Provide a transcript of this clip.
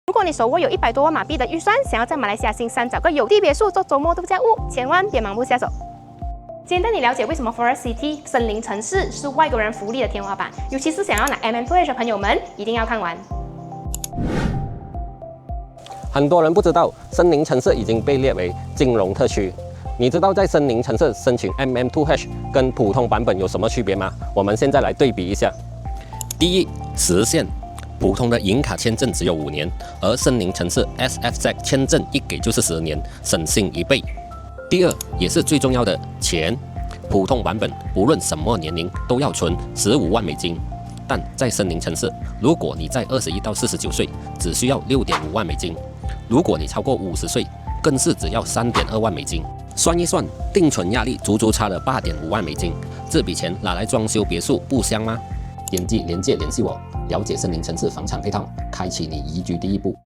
如果你手握有100多万马币的预算，想要在马来西亚新山找个有地别墅做周末度假屋，千万别盲目下手。今天带你了解为什么 Forest City 森林城市是外国人福利的天花板，尤其是想要拿 MM2H 的朋友们，一定要看完。很多人不知道，森林城市已经被列为金融特区。你知道在森林城市申请 MM2H 跟普通版本有什么区别吗？我们现在来对比一下。第一，时限，普通的银卡签证只有5年，而森林城市 SFZ 签证一给就是10年，省心1倍。第二，也是最重要的钱，普通版本无论什么年龄都要存15万美金，但在森林城市，如果你在21到49岁，只需要6.5万美金；如果你超过50岁，更是只要3.2万美金。算一算，定存压力足足差了8.5万美金，这笔钱拿来装修别墅不香吗？点击链接联系我，了解森林城市房产配套，开启你移居第一步。